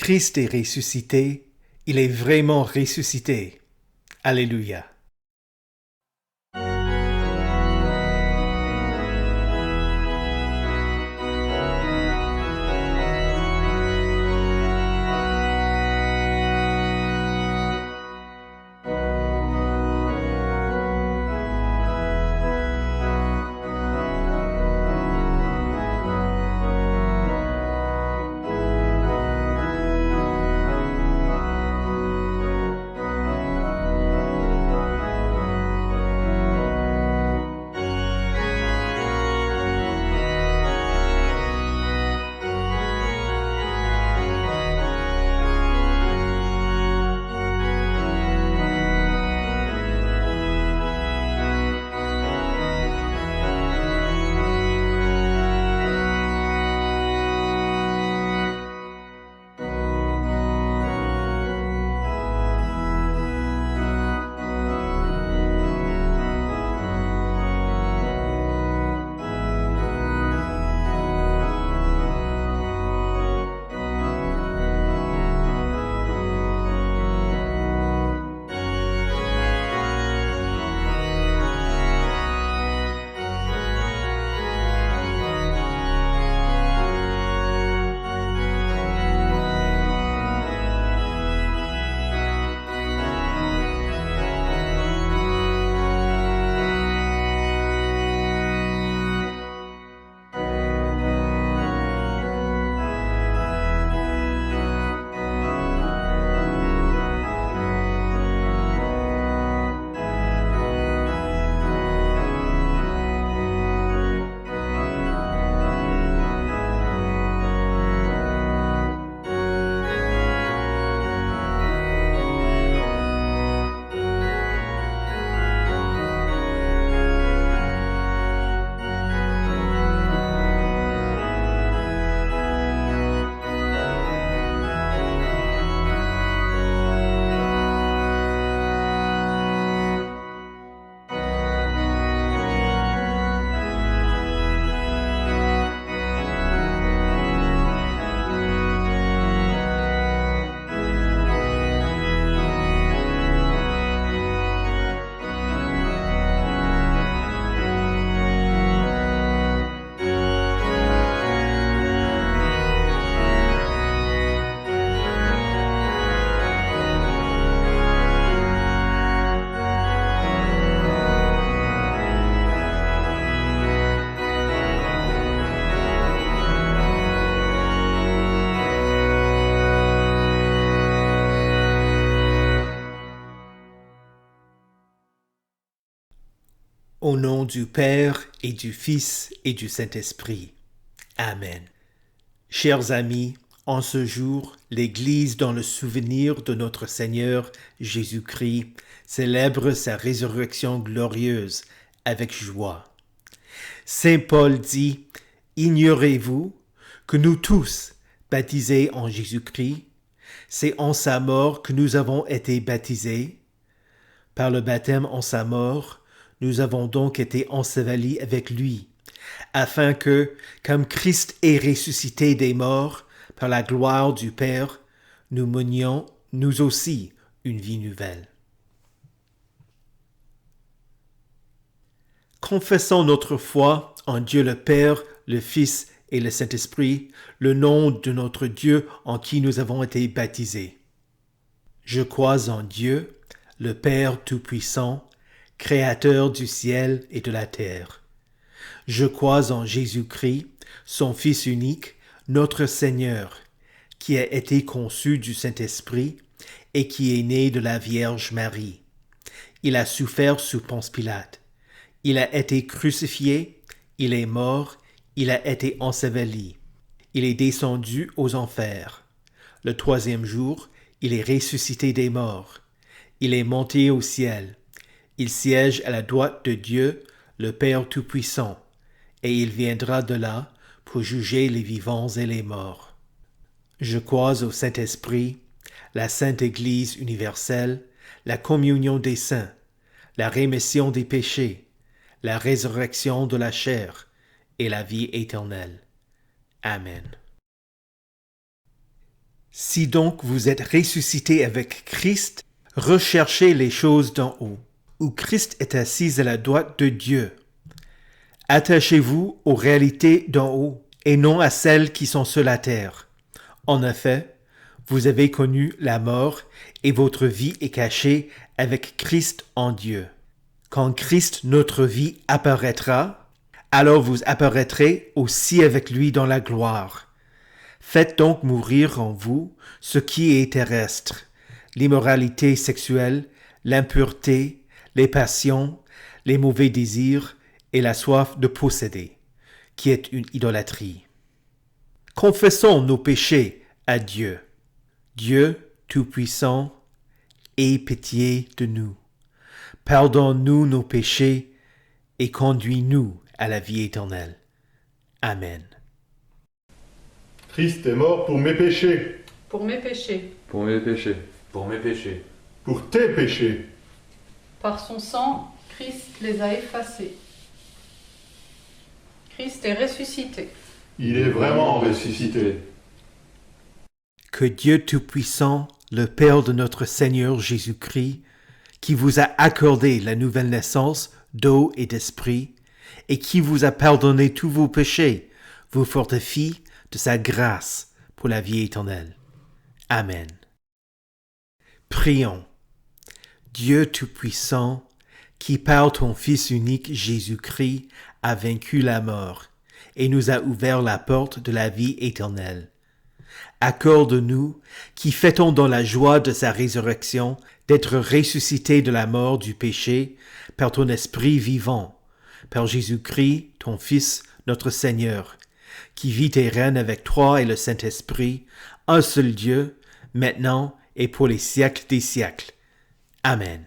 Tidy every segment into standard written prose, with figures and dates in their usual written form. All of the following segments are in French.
Christ est ressuscité, il est vraiment ressuscité. Alléluia. Au nom du Père et du Fils et du Saint-Esprit. Amen. Chers amis, en ce jour, l'Église, dans le souvenir de notre Seigneur Jésus-Christ, célèbre sa résurrection glorieuse avec joie. Saint Paul dit, « Ignorez-vous que nous tous, baptisés en Jésus-Christ, c'est en sa mort que nous avons été baptisés. Par le baptême en sa mort, nous avons donc été ensevelis avec lui, afin que, comme Christ est ressuscité des morts, par la gloire du Père, nous menions, nous aussi, une vie nouvelle. » Confessons notre foi en Dieu le Père, le Fils et le Saint-Esprit, le nom de notre Dieu en qui nous avons été baptisés. Je crois en Dieu, le Père Tout-Puissant, Créateur du ciel et de la terre. Je crois en Jésus-Christ, son Fils unique, notre Seigneur, qui a été conçu du Saint-Esprit et qui est né de la Vierge Marie. Il a souffert sous Ponce Pilate. Il a été crucifié, il est mort, il a été enseveli. Il est descendu aux enfers. Le troisième jour, il est ressuscité des morts. Il est monté au ciel. Il siège à la droite de Dieu, le Père Tout-Puissant, et il viendra de là pour juger les vivants et les morts. Je crois au Saint-Esprit, la Sainte Église universelle, la communion des saints, la rémission des péchés, la résurrection de la chair et la vie éternelle. Amen. Si donc vous êtes ressuscités avec Christ, recherchez les choses d'en haut, où Christ est assis à la droite de Dieu. Attachez-vous aux réalités d'en haut, et non à celles qui sont sur la terre. En effet, vous avez connu la mort, et votre vie est cachée avec Christ en Dieu. Quand Christ, notre vie, apparaîtra, alors vous apparaîtrez aussi avec lui dans la gloire. Faites donc mourir en vous ce qui est terrestre, l'immoralité sexuelle, l'impureté, les passions, les mauvais désirs et la soif de posséder, qui est une idolâtrie. Confessons nos péchés à Dieu. Dieu Tout-Puissant, aie pitié de nous. Pardonne-nous nos péchés et conduis-nous à la vie éternelle. Amen. Christ est mort pour mes péchés, Pour mes péchés, Pour mes péchés. Pour mes péchés. pour tes péchés. par son sang, Christ les a effacés. Christ est ressuscité. Il est vraiment ressuscité. Que Dieu Tout-Puissant, le Père de notre Seigneur Jésus-Christ, qui vous a accordé la nouvelle naissance d'eau et d'esprit, et qui vous a pardonné tous vos péchés, vous fortifie de sa grâce pour la vie éternelle. Amen. Prions. Dieu Tout-Puissant, qui par ton Fils unique Jésus-Christ a vaincu la mort et nous a ouvert la porte de la vie éternelle. Accorde-nous, qui fêtons dans la joie de sa résurrection, d'être ressuscités de la mort du péché par ton Esprit vivant, par Jésus-Christ, ton Fils, notre Seigneur, qui vit et règne avec toi et le Saint-Esprit, un seul Dieu, maintenant et pour les siècles des siècles. Amen.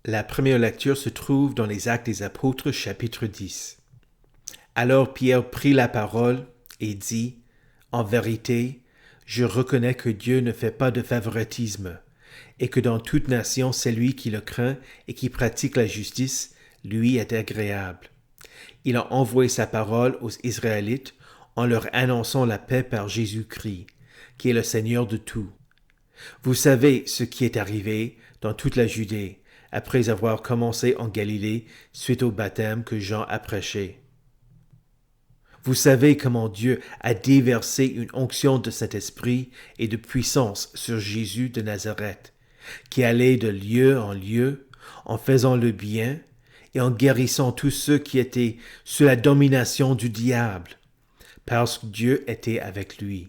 La première lecture se trouve dans les Actes des Apôtres, chapitre 10. Alors Pierre prit la parole et dit, « En vérité, je reconnais que Dieu ne fait pas de favoritisme, et que dans toute nation, celui qui le craint et qui pratique la justice lui est agréable. Il a envoyé sa parole aux Israélites en leur annonçant la paix par Jésus-Christ, qui est le Seigneur de tout. Vous savez ce qui est arrivé dans toute la Judée, après avoir commencé en Galilée suite au baptême que Jean a prêché. Vous savez comment Dieu a déversé une onction de Saint-Esprit et de puissance sur Jésus de Nazareth, qui allait de lieu en lieu, en faisant le bien et en guérissant tous ceux qui étaient sous la domination du diable, parce que Dieu était avec lui.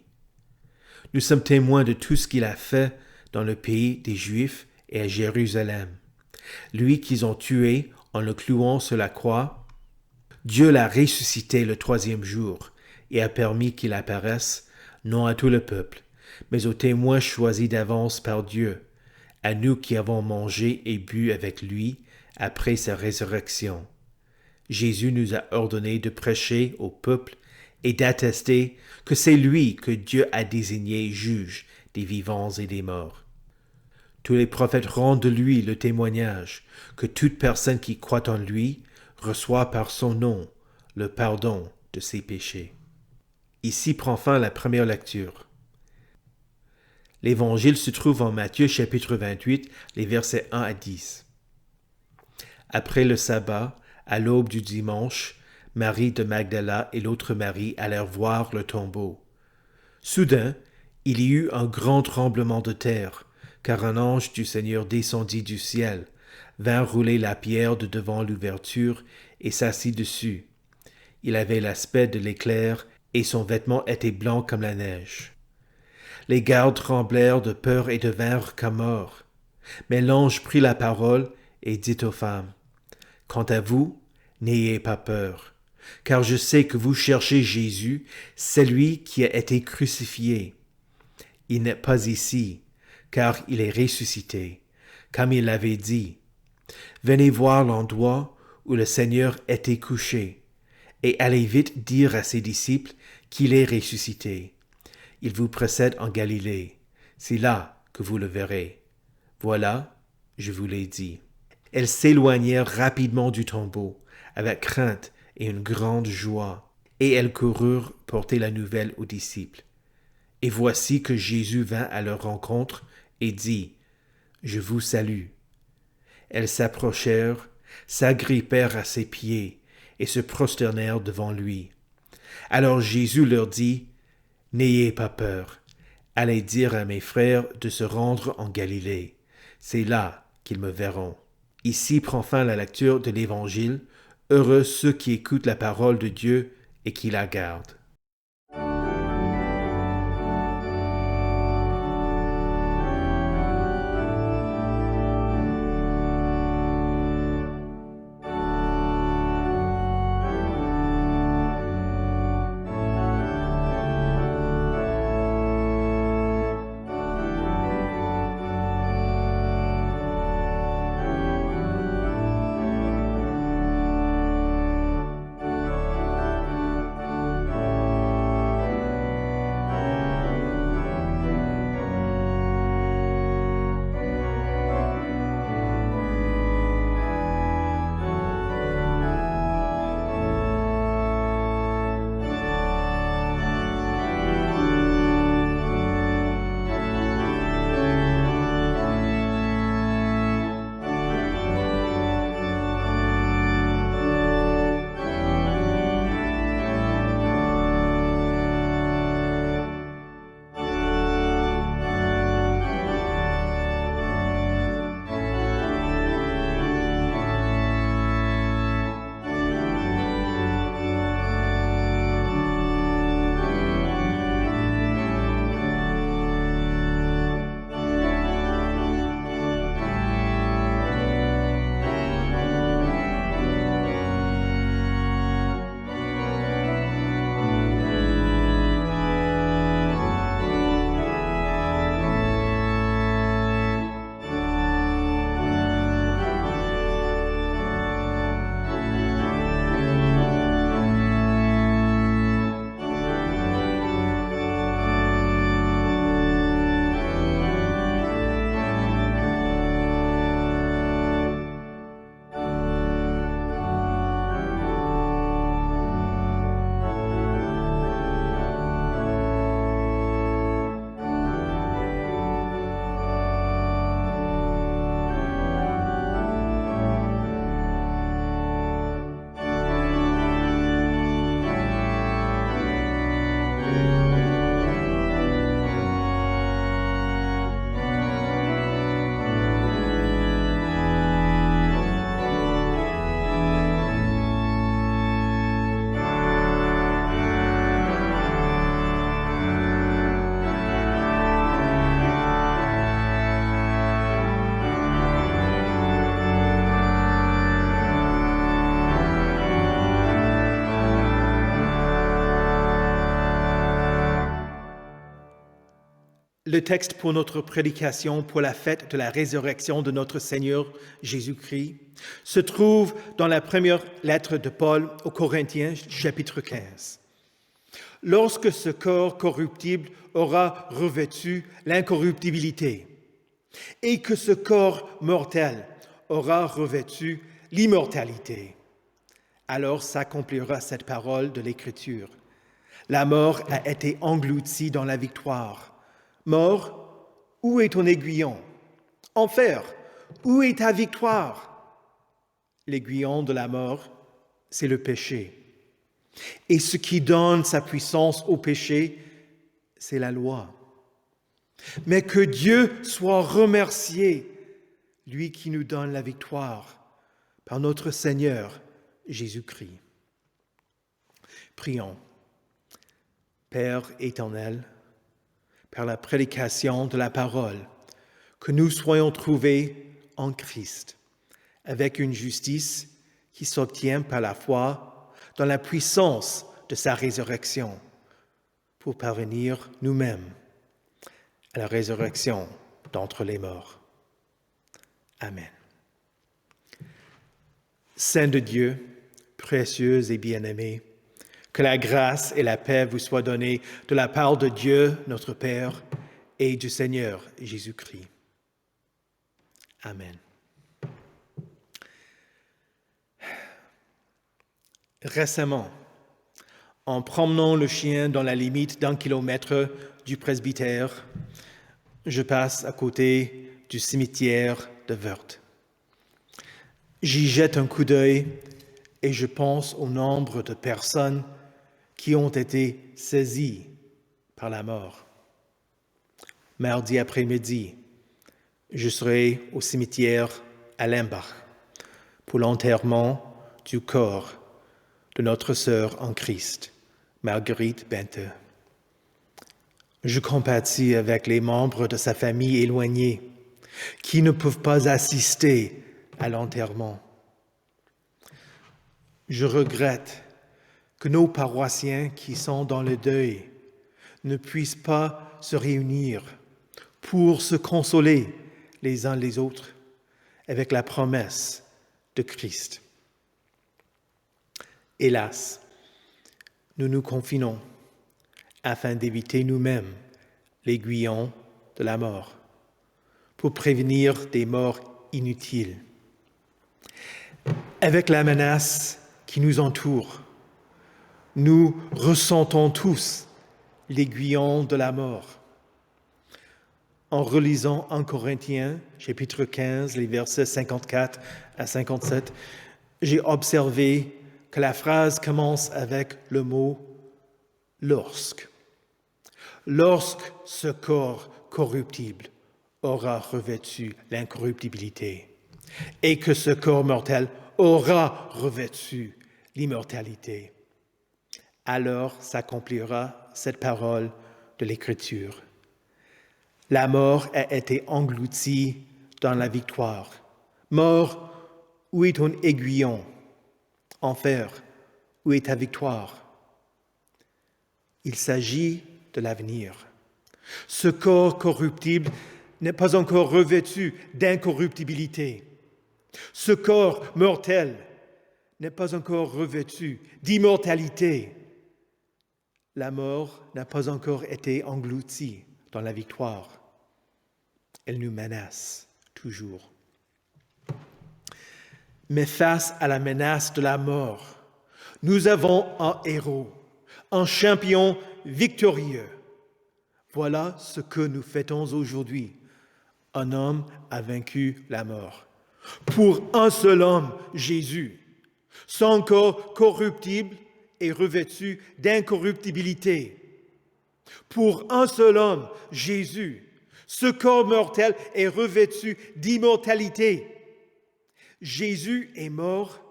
Nous sommes témoins de tout ce qu'il a fait dans le pays des Juifs et à Jérusalem. Lui qu'ils ont tué en le clouant sur la croix, Dieu l'a ressuscité le troisième jour et a permis qu'il apparaisse non à tout le peuple, mais aux témoins choisis d'avance par Dieu, à nous qui avons mangé et bu avec lui après sa résurrection. Jésus nous a ordonné de prêcher au peuple et d'attester que c'est lui que Dieu a désigné juge des vivants et des morts. Tous les prophètes rendent de lui le témoignage que toute personne qui croit en lui reçoit par son nom le pardon de ses péchés. Ici prend fin la première lecture. L'Évangile se trouve en Matthieu chapitre 28, les versets 1 à 10. Après le sabbat, à l'aube du dimanche, Marie de Magdala et l'autre Marie allèrent voir le tombeau. Soudain, il y eut un grand tremblement de terre, car un ange du Seigneur descendit du ciel, vint rouler la pierre de devant l'ouverture et s'assit dessus. Il avait l'aspect de l'éclair et son vêtement était blanc comme la neige. Les gardes tremblèrent de peur et devinrent comme morts. Mais l'ange prit la parole et dit aux femmes, « Quant à vous, n'ayez pas peur, car je sais que vous cherchez Jésus, celui qui a été crucifié. Il n'est pas ici, car il est ressuscité, comme il l'avait dit. Venez voir l'endroit où le Seigneur était couché, et allez vite dire à ses disciples qu'il est ressuscité. Il vous précède en Galilée. C'est là que vous le verrez. Voilà, je vous l'ai dit. » Elles s'éloignèrent rapidement du tombeau, avec crainte et une grande joie, et elles coururent porter la nouvelle aux disciples. Et voici que Jésus vint à leur rencontre et dit, « Je vous salue. » Elles s'approchèrent, s'agrippèrent à ses pieds et se prosternèrent devant lui. Alors Jésus leur dit, « N'ayez pas peur. Allez dire à mes frères de se rendre en Galilée. C'est là qu'ils me verront. » Ici prend fin la lecture de l'Évangile. Heureux ceux qui écoutent la parole de Dieu et qui la gardent. Le texte pour notre prédication pour la fête de la résurrection de notre Seigneur Jésus-Christ se trouve dans la première lettre de Paul aux Corinthiens, chapitre 15. Lorsque ce corps corruptible aura revêtu l'incorruptibilité et que ce corps mortel aura revêtu l'immortalité, alors s'accomplira cette parole de l'Écriture. La mort a été engloutie dans la victoire. Mort, où est ton aiguillon? Enfer, où est ta victoire? L'aiguillon de la mort, c'est le péché. Et ce qui donne sa puissance au péché, c'est la loi. Mais que Dieu soit remercié, lui qui nous donne la victoire, par notre Seigneur Jésus-Christ. Prions. Père éternel, par la prédication de la parole, que nous soyons trouvés en Christ, avec une justice qui s'obtient par la foi dans la puissance de sa résurrection, pour parvenir nous-mêmes à la résurrection d'entre les morts. Amen. Saint de Dieu, précieux et bien-aimé, que la grâce et la paix vous soient données de la part de Dieu, notre Père, et du Seigneur Jésus-Christ. Amen. Récemment, en promenant le chien dans la limite d'1 kilomètre du presbytère, je passe à côté du cimetière de Wörth. J'y jette un coup d'œil et je pense au nombre de personnes qui ont été saisies par la mort. Mardi après-midi, je serai au cimetière à Limbach pour l'enterrement du corps de notre sœur en Christ, Marguerite Bente. Je compatis avec les membres de sa famille éloignée qui ne peuvent pas assister à l'enterrement. Je regrette que nos paroissiens qui sont dans le deuil ne puissent pas se réunir pour se consoler les uns les autres avec la promesse de Christ. Hélas, nous nous confinons afin d'éviter nous-mêmes l'aiguillon de la mort, pour prévenir des morts inutiles. Avec la menace qui nous entoure, nous ressentons tous l'aiguillon de la mort. En relisant 1 Corinthiens, chapitre 15, les versets 54 à 57, j'ai observé que la phrase commence avec le mot « lorsque ». Lorsque ce corps corruptible aura revêtu l'incorruptibilité et que ce corps mortel aura revêtu l'immortalité, alors s'accomplira cette parole de l'Écriture. La mort a été engloutie dans la victoire. Mort, où est ton aiguillon? Enfer, où est ta victoire? Il s'agit de l'avenir. Ce corps corruptible n'est pas encore revêtu d'incorruptibilité. Ce corps mortel n'est pas encore revêtu d'immortalité. La mort n'a pas encore été engloutie dans la victoire. Elle nous menace toujours. Mais face à la menace de la mort, nous avons un héros, un champion victorieux. Voilà ce que nous fêtons aujourd'hui. Un homme a vaincu la mort. Pour un seul homme, Jésus, son corps corruptible est revêtu d'incorruptibilité. Pour un seul homme, Jésus, ce corps mortel est revêtu d'immortalité. Jésus est mort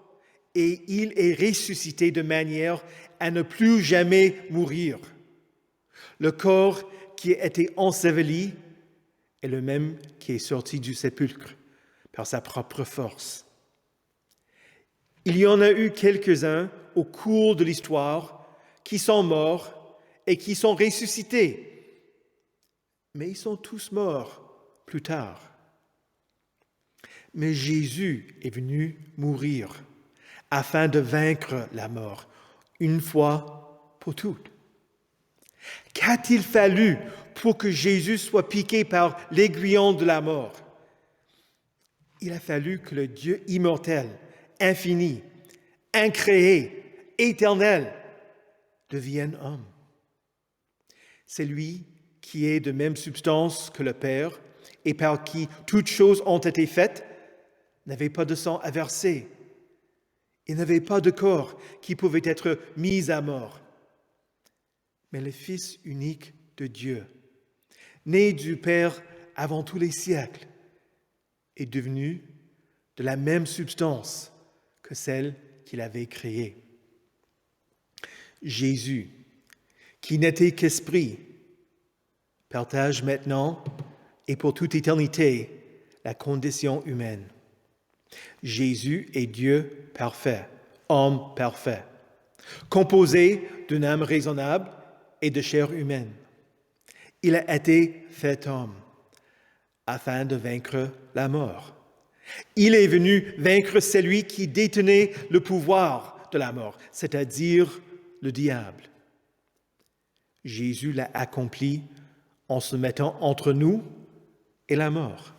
et il est ressuscité de manière à ne plus jamais mourir. Le corps qui a été enseveli est le même qui est sorti du sépulcre par sa propre force. Il y en a eu quelques-uns au cours de l'histoire qui sont morts et qui sont ressuscités. mais ils sont tous morts plus tard. Mais Jésus est venu mourir afin de vaincre la mort, une fois pour toutes. Qu'a-t-il fallu pour que Jésus soit piqué par l'aiguillon de la mort? Il a fallu que le Dieu immortel, infini, incréé, éternel, devienne homme. C'est lui qui est de même substance que le Père et par qui toutes choses ont été faites, n'avait pas de sang à verser. Il n'avait pas de corps qui pouvait être mis à mort. Mais le Fils unique de Dieu, né du Père avant tous les siècles, est devenu de la même substance que celle qu'il avait créée. Jésus, qui n'était qu'esprit, partage maintenant et pour toute éternité la condition humaine. Jésus est Dieu parfait, homme parfait, composé d'une âme raisonnable et de chair humaine. Il a été fait homme afin de vaincre la mort. Il est venu vaincre celui qui détenait le pouvoir de la mort, c'est-à-dire le diable. Jésus l'a accompli en se mettant entre nous et la mort.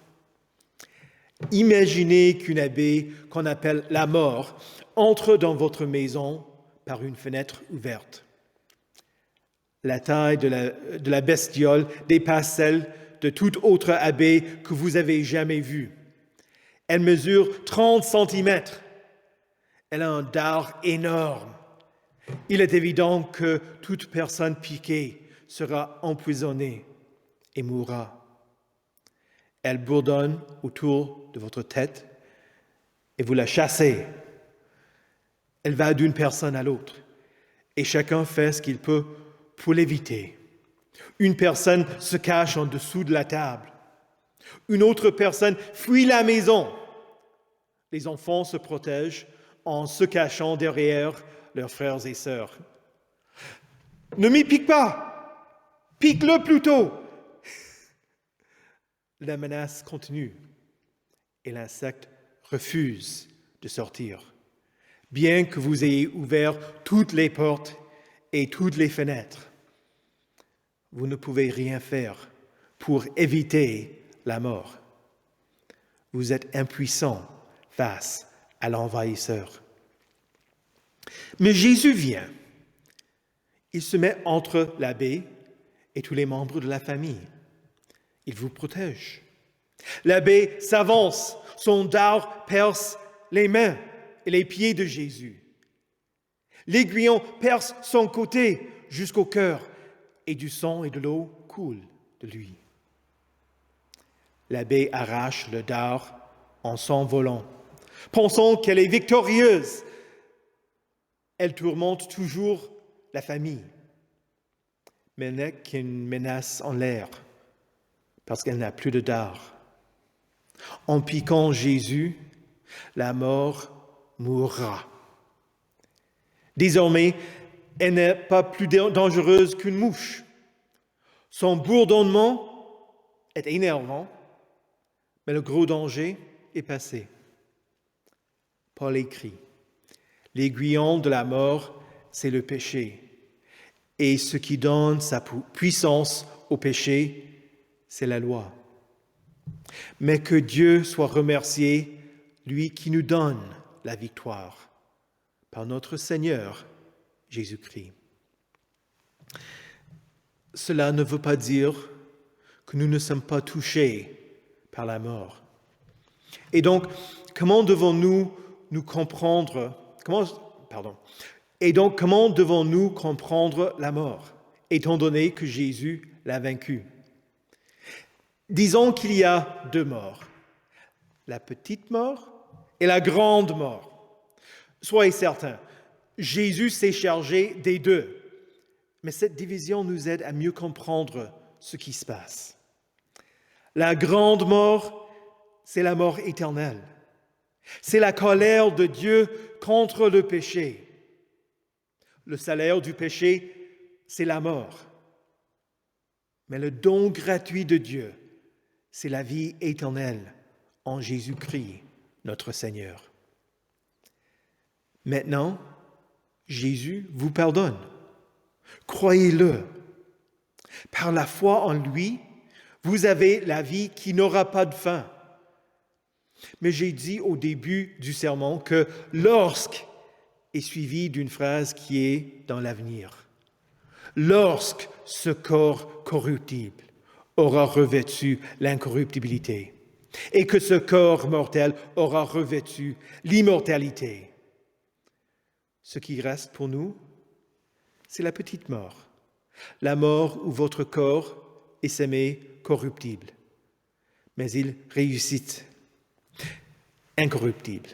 Imaginez qu'une abeille qu'on appelle la mort entre dans votre maison par une fenêtre ouverte. La taille de la bestiole dépasse celle de toute autre abeille que vous avez jamais vue. Elle mesure 30 cm. Elle a un dard énorme. Il est évident que toute personne piquée sera empoisonnée et mourra. Elle bourdonne autour de votre tête et vous la chassez. Elle va d'une personne à l'autre et chacun fait ce qu'il peut pour l'éviter. Une personne se cache en dessous de la table. Une autre personne fuit la maison. Les enfants se protègent en se cachant derrière leurs frères et sœurs. Ne m'y pique pas! Pique-le plutôt! La menace continue et l'insecte refuse de sortir, bien que vous ayez ouvert toutes les portes et toutes les fenêtres. Vous ne pouvez rien faire pour éviter la mort. Vous êtes impuissant face à l'envahisseur. Mais Jésus vient. Il se met entre l'abbé et tous les membres de la famille. Il vous protège. L'abbé s'avance, son dard perce les mains et les pieds de Jésus. L'aiguillon perce son côté jusqu'au cœur et du sang et de l'eau coulent de lui. L'abbé arrache le dard en s'envolant, pensant qu'elle est victorieuse. Elle tourmente toujours la famille, mais n'est qu'une menace en l'air, parce qu'elle n'a plus de dard. En piquant Jésus, la mort mourra. Désormais, elle n'est pas plus dangereuse qu'une mouche. Son bourdonnement est énervant, mais le gros danger est passé. Paul écrit, « L'aiguillon de la mort, c'est le péché, et ce qui donne sa puissance au péché, c'est la loi. Mais que Dieu soit remercié, lui qui nous donne la victoire, par notre Seigneur Jésus-Christ. » Cela ne veut pas dire que nous ne sommes pas touchés par la mort. Et donc, comment devons-nous comprendre la mort, étant donné que Jésus l'a vaincue? Disons qu'il y a deux morts, la petite mort et la grande mort. Soyez certains, Jésus s'est chargé des deux. Mais cette division nous aide à mieux comprendre ce qui se passe. La grande mort, c'est la mort éternelle. C'est la colère de Dieu contre le péché. Le salaire du péché, c'est la mort. Mais le don gratuit de Dieu, c'est la vie éternelle en Jésus-Christ, notre Seigneur. Maintenant, Jésus vous pardonne. Croyez-le. Par la foi en lui, vous avez la vie qui n'aura pas de fin. Mais j'ai dit au début du sermon que lorsque est suivi d'une phrase qui est dans l'avenir. Lorsque ce corps corruptible aura revêtu l'incorruptibilité et que ce corps mortel aura revêtu l'immortalité. Ce qui reste pour nous, c'est la petite mort. La mort où votre corps est semé corruptible, mais il ressuscite incorruptible.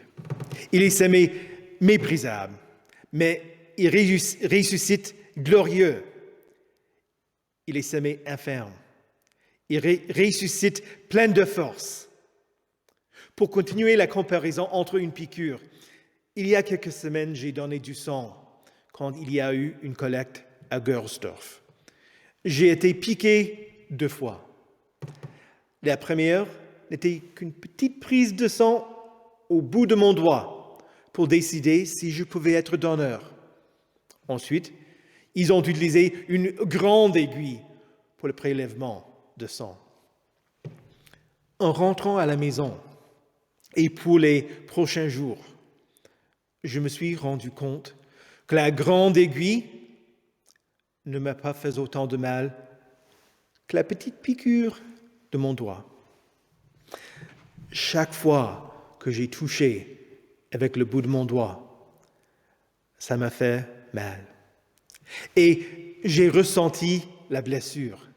Il est semé méprisable, mais il ressuscite glorieux. Il est semé infirme. Il ressuscite plein de force. Pour continuer la comparaison entre une piqûre, il y a quelques semaines, j'ai donné du sang quand il y a eu une collecte à Gersdorf. J'ai été piqué 2 fois. La première n'était qu'une petite prise de sang au bout de mon doigt pour décider si je pouvais être donneur. Ensuite, ils ont utilisé une grande aiguille pour le prélèvement de sang. En rentrant à la maison et pour les prochains jours, je me suis rendu compte que la grande aiguille ne m'a pas fait autant de mal que la petite piqûre de mon doigt. Chaque fois que j'ai touché avec le bout de mon doigt, ça m'a fait mal. Et j'ai ressenti la blessure.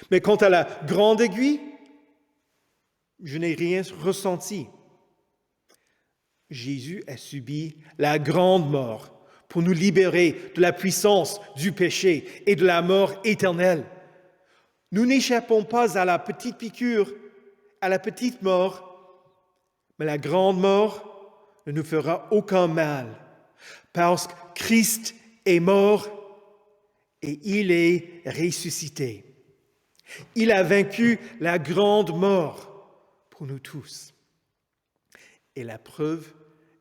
Mais quant à la grande aiguille, je n'ai rien ressenti. Jésus a subi la grande mort pour nous libérer de la puissance du péché et de la mort éternelle. Nous n'échappons pas à la petite piqûre, à la petite mort, mais la grande mort ne nous fera aucun mal, parce que Christ est mort et il est ressuscité. Il a vaincu la grande mort pour nous tous. Et la preuve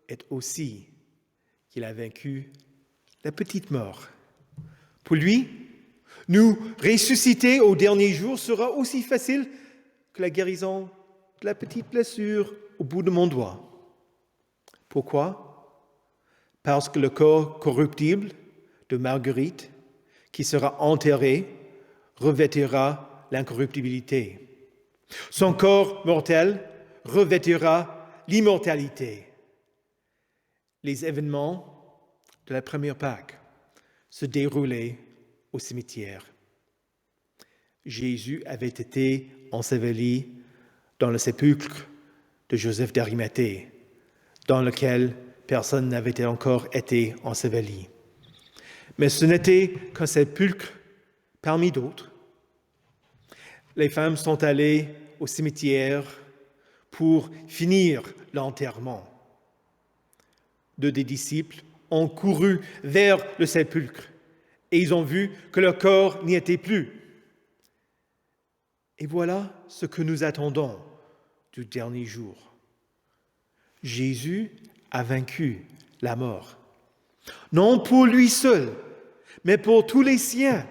est aussi qu'il a vaincu la petite mort. Pour lui, nous ressusciter au dernier jour sera aussi facile que la guérison de la petite blessure au bout de mon doigt. Pourquoi? Parce que le corps corruptible de Marguerite, qui sera enterré, revêtira l'incorruptibilité. Son corps mortel revêtira l'immortalité. Les événements de la première Pâque se déroulaient au cimetière. Jésus avait été enseveli dans le sépulcre de Joseph d'Arimathée, dans lequel personne n'avait encore été enseveli. Mais ce n'était qu'un sépulcre parmi d'autres. Les femmes sont allées au cimetière pour finir l'enterrement. 2 des disciples ont couru vers le sépulcre et ils ont vu que le corps n'y était plus. Et voilà ce que nous attendons du dernier jour. Jésus a vaincu la mort. Non pour lui seul, mais pour tous les siens.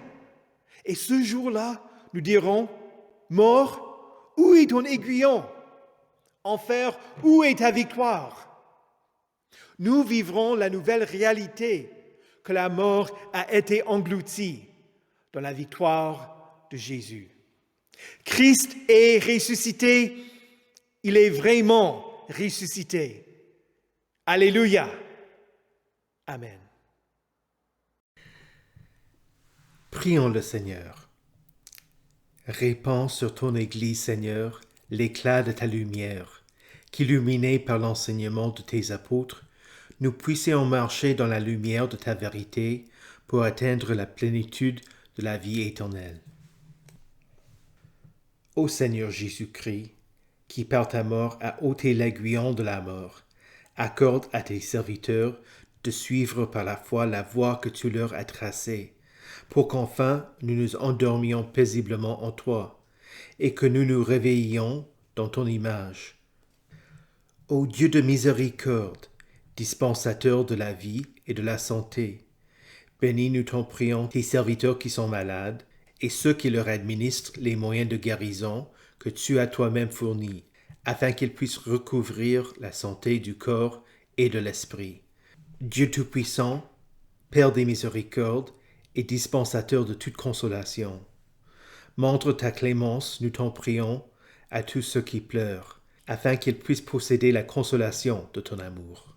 Et ce jour-là, nous dirons, mort, où est ton aiguillon? Enfer, où est ta victoire? Nous vivrons la nouvelle réalité que la mort a été engloutie dans la victoire de Jésus. Christ est ressuscité, il est vraiment ressuscité. Alléluia. Amen. Prions le Seigneur. Répands sur ton Église, Seigneur, l'éclat de ta lumière, qu'illuminés par l'enseignement de tes apôtres, nous puissions marcher dans la lumière de ta vérité pour atteindre la plénitude de la vie éternelle. Ô Seigneur Jésus-Christ, qui par ta mort a ôté l'aiguillon de la mort, accorde à tes serviteurs de suivre par la foi la voie que tu leur as tracée, pour qu'enfin nous nous endormions paisiblement en toi, et que nous nous réveillions dans ton image. Ô Dieu de miséricorde, dispensateur de la vie et de la santé, bénis, nous t'en prions, tes serviteurs qui sont malades, et ceux qui leur administrent les moyens de guérison que tu as toi-même fournis, afin qu'ils puissent recouvrir la santé du corps et de l'esprit. Dieu Tout-Puissant, Père des miséricordes et dispensateur de toute consolation, montre ta clémence, nous t'en prions, à tous ceux qui pleurent, afin qu'ils puissent posséder la consolation de ton amour.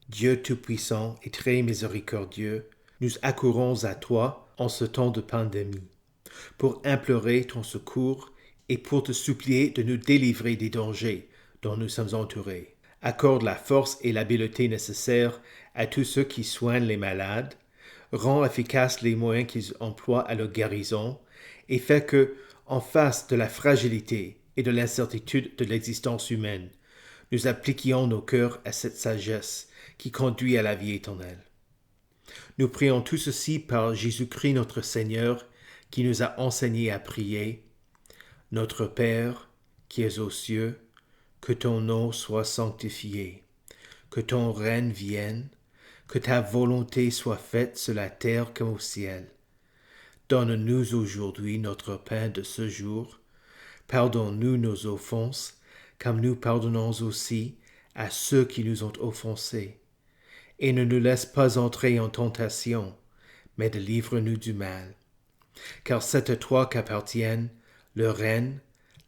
Dieu Tout-Puissant et très miséricordieux, nous accourons à toi en ce temps de pandémie, pour implorer ton secours et pour te supplier de nous délivrer des dangers dont nous sommes entourés. Accorde la force et l'habileté nécessaires à tous ceux qui soignent les malades, rend efficaces les moyens qu'ils emploient à leur guérison, et fait que, en face de la fragilité et de l'incertitude de l'existence humaine, nous appliquions nos cœurs à cette sagesse qui conduit à la vie éternelle. Nous prions tout ceci par Jésus-Christ notre Seigneur, qui nous a enseigné à prier. Notre Père, qui es aux cieux, que ton nom soit sanctifié, que ton règne vienne, que ta volonté soit faite sur la terre comme au ciel. Donne-nous aujourd'hui notre pain de ce jour. Pardonne-nous nos offenses, comme nous pardonnons aussi à ceux qui nous ont offensés. Et ne nous laisse pas entrer en tentation, mais délivre-nous du mal. Car c'est à toi qu'appartiennent le règne,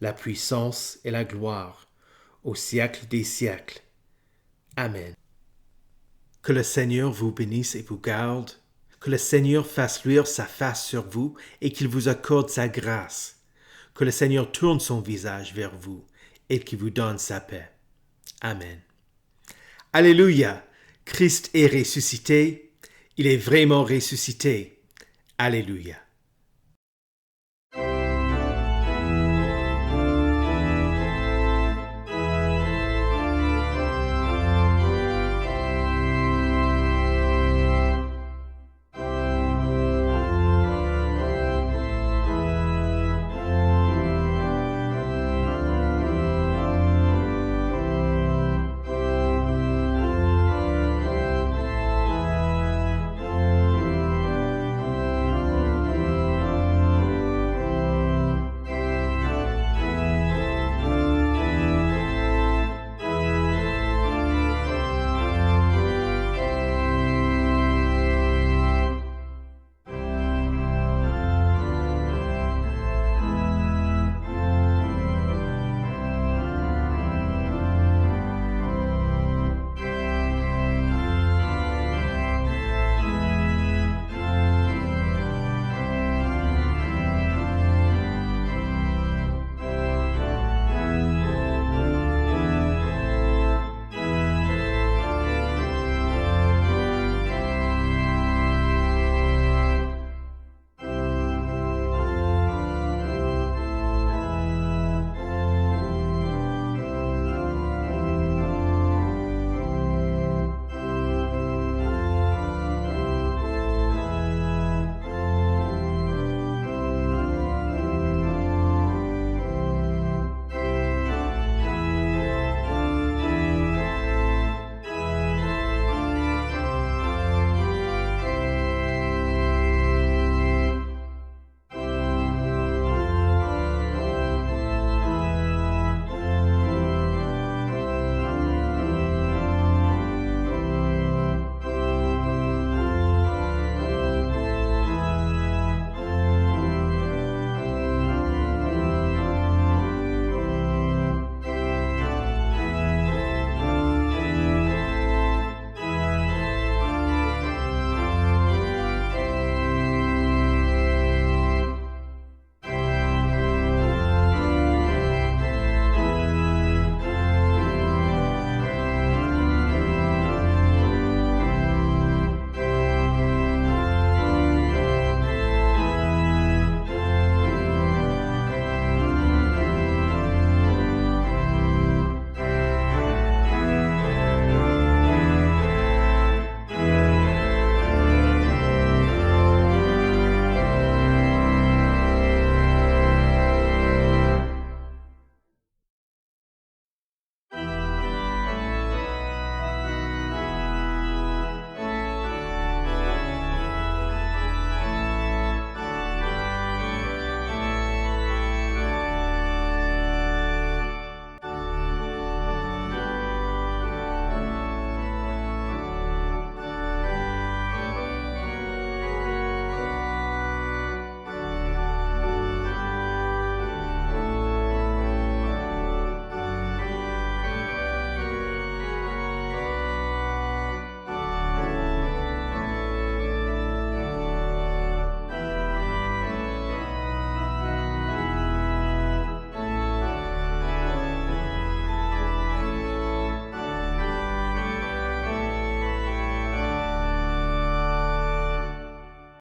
la puissance et la gloire, au siècle des siècles. Amen. Que le Seigneur vous bénisse et vous garde, que le Seigneur fasse luire sa face sur vous et qu'il vous accorde sa grâce, que le Seigneur tourne son visage vers vous et qu'il vous donne sa paix. Amen. Alléluia! Christ est ressuscité, il est vraiment ressuscité. Alléluia.